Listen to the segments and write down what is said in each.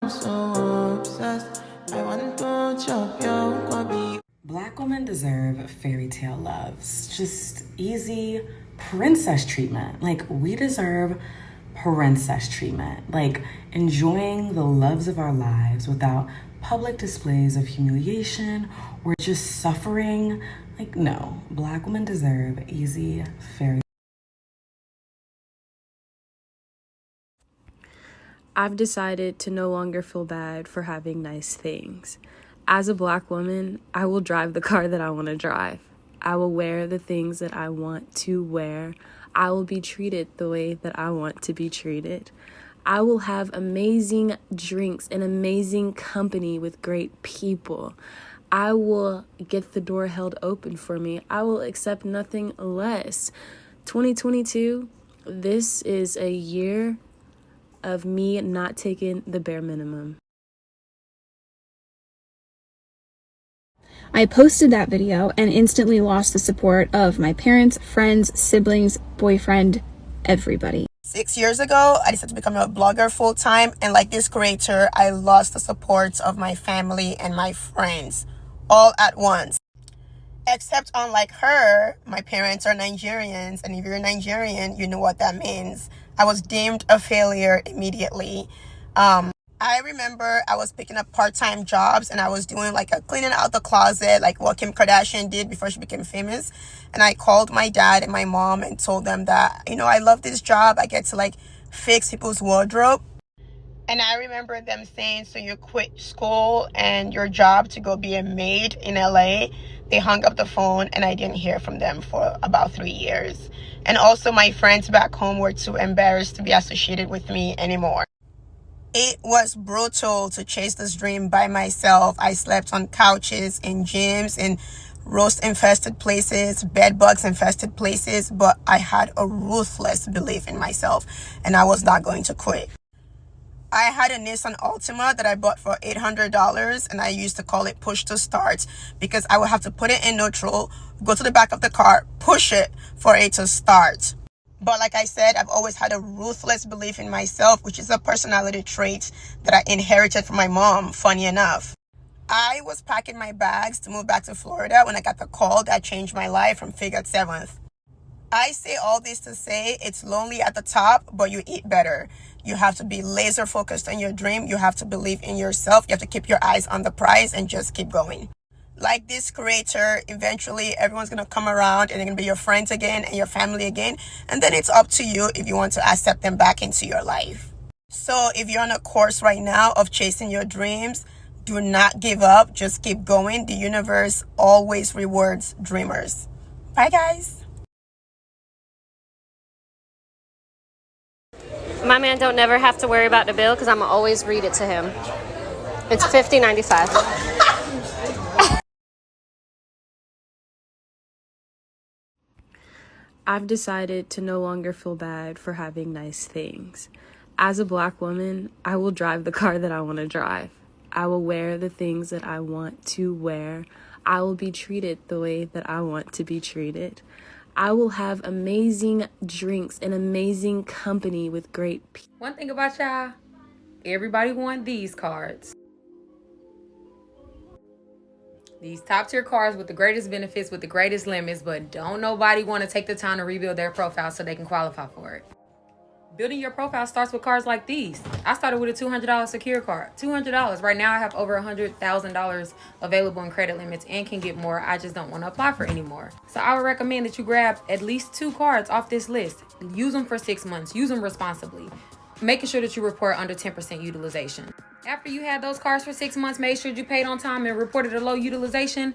So obsessed, I want to chop your kwabi. Black women deserve fairy tale loves. Just easy princess treatment. Like, we deserve princess treatment. Like, enjoying the loves of our lives without public displays of humiliation or just suffering. Like, no. Black women deserve easy fairy. I've decided to no longer feel bad for having nice things. As a Black woman, I will drive the car that I want to drive. I will wear the things that I want to wear. I will be treated the way that I want to be treated. I will have amazing drinks and amazing company with great people. I will get the door held open for me. I will accept nothing less. 2022, this is a year of me not taking the bare minimum. I posted that video and instantly lost the support of my parents, friends, siblings, boyfriend, everybody. 6 years ago, I decided to become a blogger full-time, and like this creator, I lost the support of my family and my friends all at once. Except unlike her, my parents are Nigerians, and if you're Nigerian, you know what that means. I was deemed a failure immediately. I remember I was picking up part-time jobs, and I was doing like a cleaning out the closet, like what Kim Kardashian did before she became famous. And I called my dad and my mom and told them that, I love this job. I get to like fix people's wardrobe. And I remember them saying, so you quit school and your job to go be a maid in LA. They hung up the phone and I didn't hear from them for about 3 years. And also my friends back home were too embarrassed to be associated with me anymore. It was brutal to chase this dream by myself. I slept on couches, in gyms, in roast-infested places, bed-bugs-infested places, but I had a ruthless belief in myself and I was not going to quit. I had a Nissan Altima that I bought for $800, and I used to call it push to start because I would have to put it in neutral, go to the back of the car, push it for it to start. But like I said, I've always had a ruthless belief in myself, which is a personality trait that I inherited from my mom, funny enough. I was packing my bags to move back to Florida when I got the call that changed my life from Figured 7th. I say all this to say it's lonely at the top, but you eat better. You have to be laser focused on your dream. You have to believe in yourself. You have to keep your eyes on the prize and just keep going. Like this creator, eventually everyone's going to come around and they're going to be your friends again and your family again. And then it's up to you if you want to accept them back into your life. So if you're on a course right now of chasing your dreams, do not give up. Just keep going. The universe always rewards dreamers. Bye, guys. My man don't never have to worry about the bill because I'm going to always read it to him. It's $50.95. I've decided to no longer feel bad for having nice things. As a Black woman, I will drive the car that I want to drive. I will wear the things that I want to wear. I will be treated the way that I want to be treated. I will have amazing drinks and amazing company with great people. One thing about y'all, everybody want these cards. These top tier cards with the greatest benefits, with the greatest limits, but don't nobody want to take the time to rebuild their profile so they can qualify for it. Building your profile starts with cards like these. I started with a $200 secure card. $200. Right now I have over $100,000 available in credit limits and can get more. I just don't want to apply for any more. So I would recommend that you grab at least 2 cards off this list. Use them for 6 months. Use them responsibly. Making sure that you report under 10% utilization. After you had those cards for 6 months, make sure you paid on time and reported a low utilization.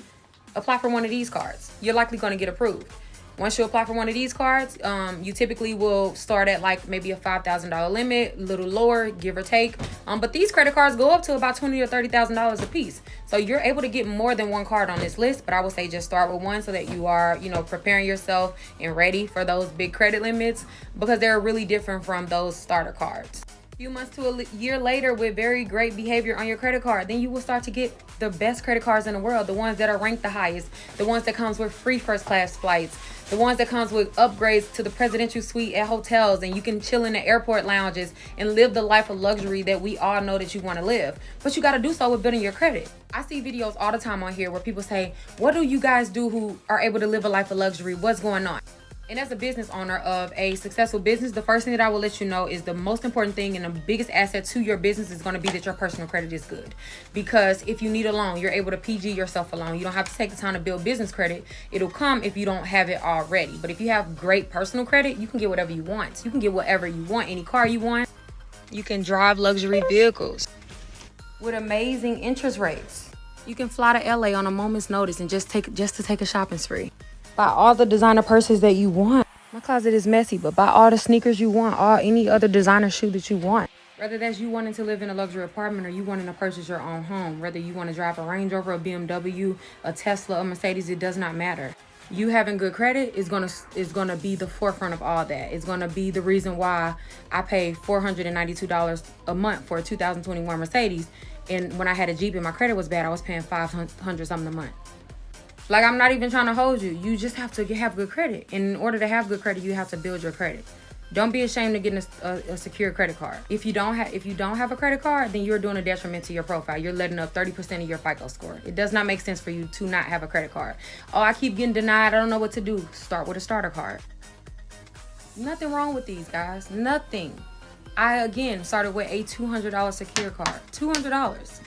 Apply for one of these cards. You're likely going to get approved. Once you apply for one of these cards, you typically will start at like maybe a $5,000 limit, a little lower, give or take. But these credit cards go up to about $20,000 or $30,000 a piece. So you're able to get more than one card on this list, but I would say just start with one so that you are, preparing yourself and ready for those big credit limits because they're really different from those starter cards. few months to a year later with very great behavior on your credit card, then you will start to get the best credit cards in the world, the ones that are ranked the highest, the ones that comes with free first class flights, the ones that comes with upgrades to the presidential suite at hotels, and you can chill in the airport lounges and live the life of luxury that we all know that you want to live. But you got to do so with building your credit. I see videos all the time on here where people say, what do you guys do who are able to live a life of luxury? What's going on? And as a business owner of a successful business, the first thing that I will let you know is the most important thing and the biggest asset to your business is going to be that your personal credit is good. Because if you need a loan, you're able to PG yourself a loan. You don't have to take the time to build business credit. It'll come if you don't have it already. But if you have great personal credit, you can get whatever you want. You can get whatever you want, any car you want. You can drive luxury vehicles with amazing interest rates. You can fly to LA on a moment's notice and just to take a shopping spree. Buy all the designer purses that you want. My closet is messy, but buy all the sneakers you want, any other designer shoe that you want. Whether that's you wanting to live in a luxury apartment or you wanting to purchase your own home, whether you want to drive a Range Rover, a BMW, a Tesla, a Mercedes, it does not matter. You having good credit is gonna be the forefront of all that. It's gonna be the reason why I pay $492 a month for a 2021 Mercedes, and when I had a Jeep and my credit was bad, I was paying $500 something a month. Like, I'm not even trying to hold you. You just have to have good credit. And in order to have good credit, you have to build your credit. Don't be ashamed of getting a secure credit card. If you don't have a credit card, then you're doing a detriment to your profile. You're letting up 30% of your FICO score. It does not make sense for you to not have a credit card. Oh, I keep getting denied. I don't know what to do. Start with a starter card. Nothing wrong with these, guys. Nothing. I, again, started with a $200 secure card. $200.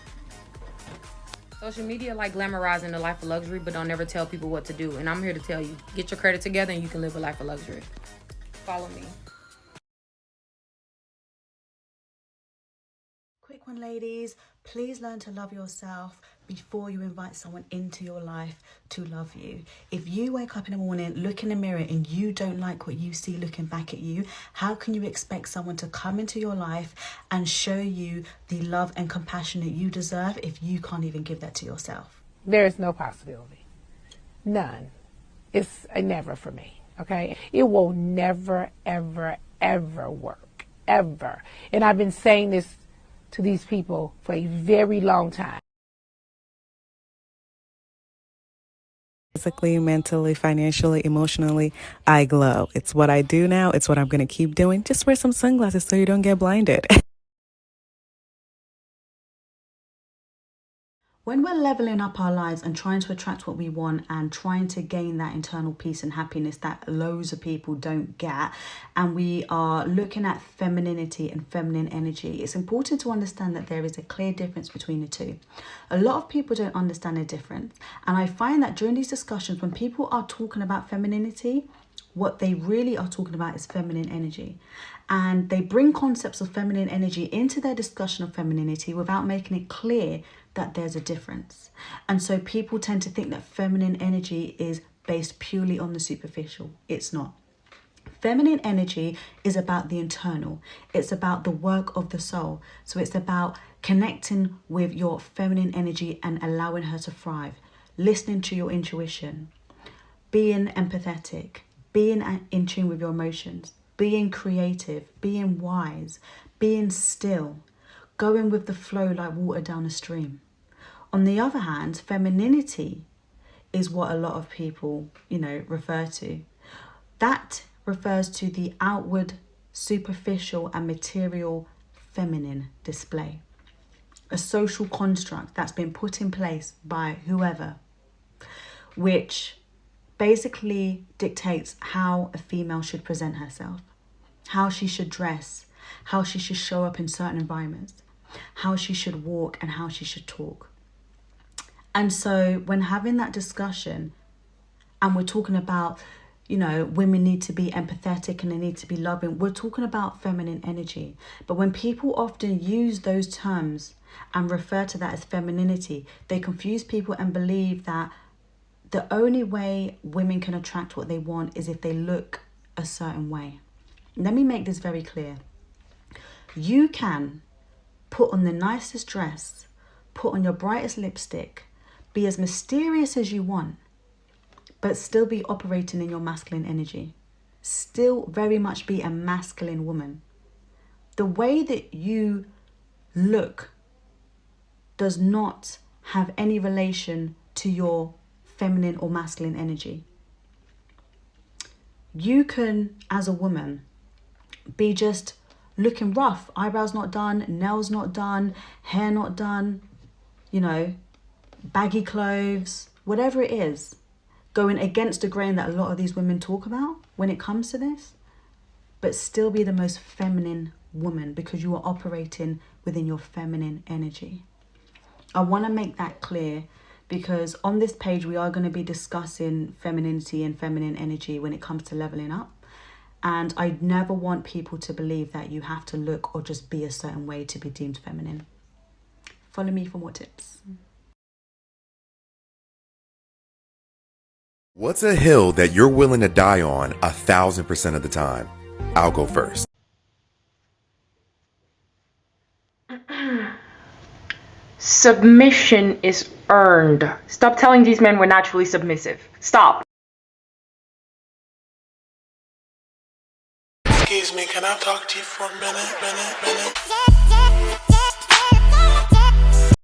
Social media like glamorizing the life of luxury, but don't never tell people what to do. And I'm here to tell you, get your credit together and you can live a life of luxury. Follow me. Quick one, ladies. Please learn to love yourself before you invite someone into your life to love you. If you wake up in the morning, look in the mirror and you don't like what you see looking back at you, how can you expect someone to come into your life and show you the love and compassion that you deserve if you can't even give that to yourself? There is no possibility. None. It's a never for me, okay? It will never, ever, ever work, ever. And I've been saying this to these people for a very long time. Physically, mentally, financially, emotionally, I glow. It's what I do now. It's what I'm going to keep doing. Just wear some sunglasses so you don't get blinded. When we're leveling up our lives and trying to attract what we want and trying to gain that internal peace and happiness that loads of people don't get, and we are looking at femininity and feminine energy, it's important to understand that there is a clear difference between the two. A lot of people don't understand the difference. And I find that during these discussions, when people are talking about femininity, what they really are talking about is feminine energy. And they bring concepts of feminine energy into their discussion of femininity without making it clear that there's a difference. And so people tend to think that feminine energy is based purely on the superficial. It's not. Feminine energy is about the internal. It's about the work of the soul. So it's about connecting with your feminine energy and allowing her to thrive, listening to your intuition, being empathetic, being in tune with your emotions, being creative, being wise, being still, going with the flow like water down a stream. On the other hand, femininity is what a lot of people, refer to. That refers to the outward, superficial and material feminine display. A social construct that's been put in place by whoever, which basically dictates how a female should present herself, how she should dress, how she should show up in certain environments, how she should walk and how she should talk. And so when having that discussion and we're talking about, women need to be empathetic and they need to be loving, we're talking about feminine energy. But when people often use those terms and refer to that as femininity, they confuse people and believe that the only way women can attract what they want is if they look a certain way. Let me make this very clear. You can put on the nicest dress, put on your brightest lipstick, be as mysterious as you want, but still be operating in your masculine energy. Still very much be a masculine woman. The way that you look does not have any relation to your feminine or masculine energy. You can, as a woman, be just looking rough, eyebrows not done, nails not done, hair not done, you know, baggy clothes, whatever it is, going against the grain that a lot of these women talk about when it comes to this, but still be the most feminine woman because you are operating within your feminine energy. I want to make that clear because on this page we are going to be discussing femininity and feminine energy when it comes to leveling up. And I never want people to believe that you have to look or just be a certain way to be deemed feminine. Follow me for more tips. What's a hill that you're willing to die on 1,000% of the time? I'll go first. Submission is earned. Stop telling these men we're naturally submissive. Stop. Excuse me, can I talk to you for a minute?